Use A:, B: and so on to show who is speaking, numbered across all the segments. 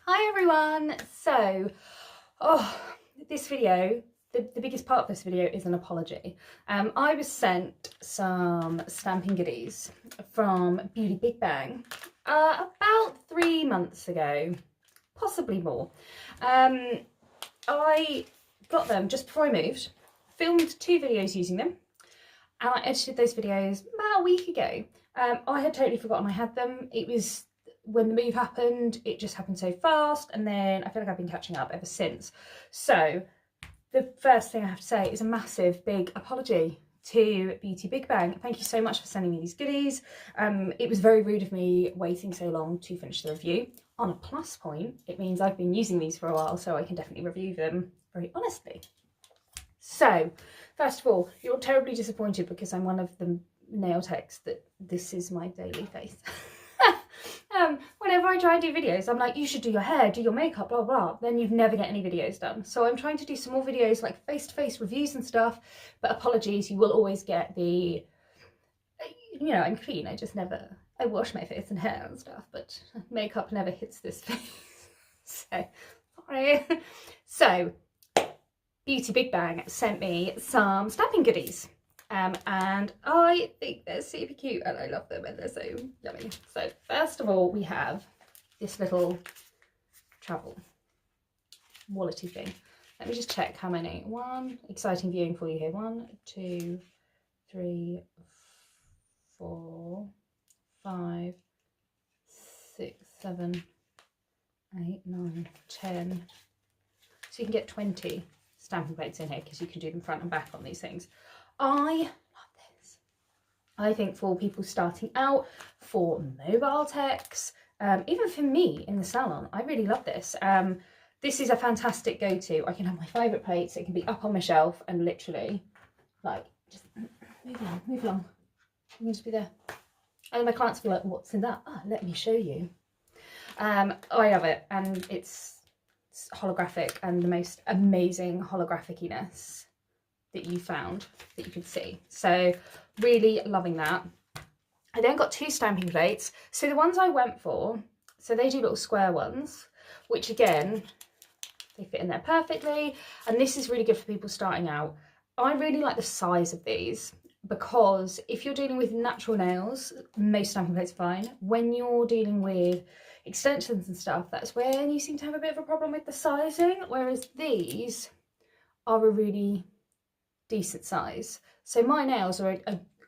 A: Hi everyone! So, this video, the biggest part of this video is an apology. I was sent some stamping goodies from Beauty Big Bang about 3 months ago, possibly more. I got them just before I moved, filmed 2 videos using them, and I edited those videos about a week ago. I had totally forgotten I had them. It was when the move happened, it just happened so fast, and then I feel like I've been catching up ever since. So the first thing I have to say is a massive big apology to Beauty Big Bang. Thank you so much for sending me these goodies. It was very rude of me waiting so long to finish the review. On a plus point, it means I've been using these for a while, so I can definitely review them very honestly. So first of all, you're terribly disappointed because I'm one of the nail techs that this is my daily face. Whenever I try and do videos, I'm like, you should do your hair, do your makeup, blah, blah, then you'd never get any videos done. So I'm trying to do some more videos like face-to-face reviews and stuff, but apologies, you will always get the, you know, I'm clean, I wash my face and hair and stuff, but makeup never hits this face. So, sorry. So, Beauty Big Bang sent me some stamping goodies. And I think they're super cute and I love them and they're so yummy. So first of all, we have this little travel wallety thing. Let me just check how many. Exciting viewing for you here. 1, 2, 3, 4, 5, 6, 7, 8, 9, 10. So you can get 20 stamping plates in here because you can do them front and back on these things. I love this. I think for people starting out, for mobile techs, even for me in the salon, I really love this. This is a fantastic go-to. I can have my favourite plates. It can be up on my shelf and literally, like, just move along. You can just be there. And my clients will be like, what's in that? Oh, let me show you. I love it. And it's holographic and the most amazing holographic-iness that you found, that you could see. So really loving that. I then got 2 stamping plates. So the ones I went for, so they do little square ones, which again, they fit in there perfectly. And this is really good for people starting out. I really like the size of these because if you're dealing with natural nails, most stamping plates are fine. When you're dealing with extensions and stuff, that's when you seem to have a bit of a problem with the sizing, whereas these are a really decent size. So my nails are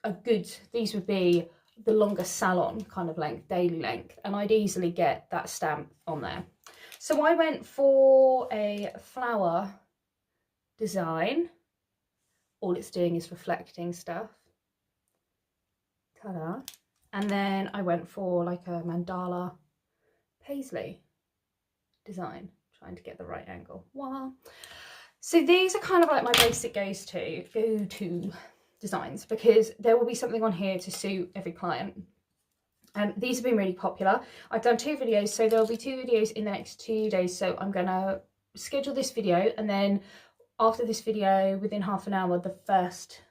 A: a good, these would be the longer salon kind of length, daily length, and I'd easily get that stamp on there. So I went for a flower design. All it's doing is reflecting stuff. Ta-da. And then I went for like a mandala paisley design, trying to get the right angle. Wow. So these are kind of like my basic go-to designs because there will be something on here to suit every client. These have been really popular. I've done 2 videos, so there'll be 2 videos in the next 2 days. So I'm going to schedule this video, and then after this video, within half an hour, the first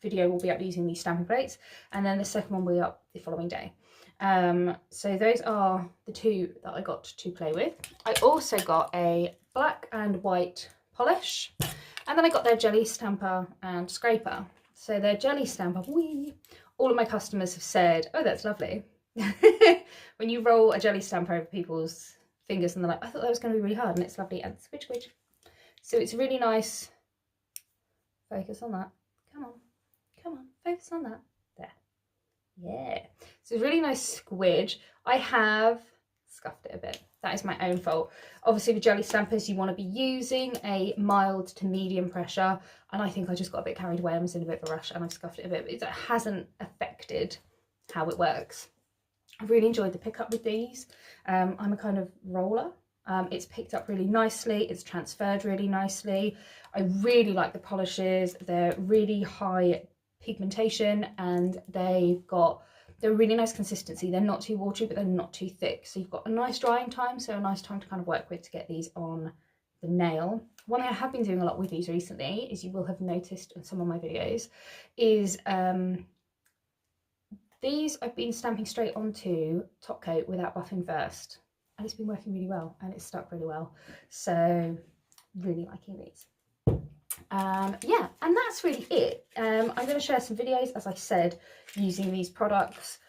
A: video will be up using these stamping plates, and then the second one will be up the following day. So those are the 2 that I got to play with. I also got a black and white polish, and then I got their jelly stamper and scraper. So their jelly stamper, all of my customers have said, oh, that's lovely. When you roll a jelly stamper over people's fingers and they're like, I thought that was going to be really hard, and it's lovely and squidge squidge. So it's really nice. Focus on that. Come on, focus on that. There. Yeah. So it's a really nice squidge. I have scuffed it a bit. That is my own fault. Obviously with jelly stampers, you want to be using a mild to medium pressure, and I think I just got a bit carried away. I was in a bit of a rush and I scuffed it a bit, but it hasn't affected how it works. I've really enjoyed the pickup with these. I'm a kind of roller. It's picked up really nicely. It's transferred really nicely. I really like the polishes. They're really high pigmentation and they're really nice consistency. They're not too watery, but they're not too thick. So you've got a nice drying time, so a nice time to kind of work with to get these on the nail. One thing I have been doing a lot with these recently, is you will have noticed in some of my videos, is these I've been stamping straight onto top coat without buffing first. and it's been working really well, and it's stuck really well. So really liking these. Yeah, and that's really it. I'm going to share some videos, as I said, using these products.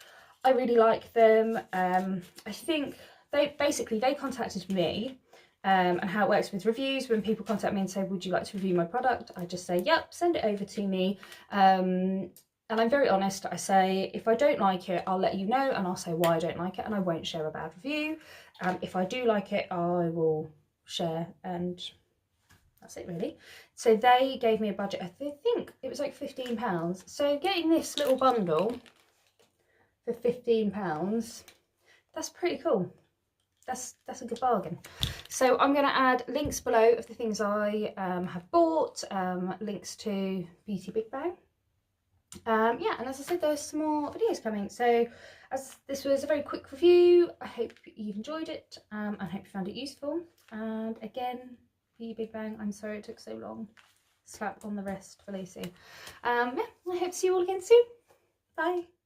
A: I really like them. I think they contacted me, and how it works with reviews, when people contact me and say, would you like to review my product, I just say, yep, send it over to me. And I'm very honest. I say, if I don't like it, I'll let you know, and I'll say why I don't like it, and I won't share a bad review. If I do like it, I will share, and that's it really. So they gave me a budget, I think it was like £15. So getting this little bundle for £15, that's pretty cool. That's a good bargain. So I'm going to add links below of the things I have bought, links to Beauty Big Bang. Yeah, and as I said, there's some more videos coming. So as this was a very quick review, I hope you've enjoyed it, and I hope you found it useful. And again, Beauty Big Bang, I'm sorry it took so long. Slap on the wrist for Lucy. Yeah, I hope to see you all again soon. Bye.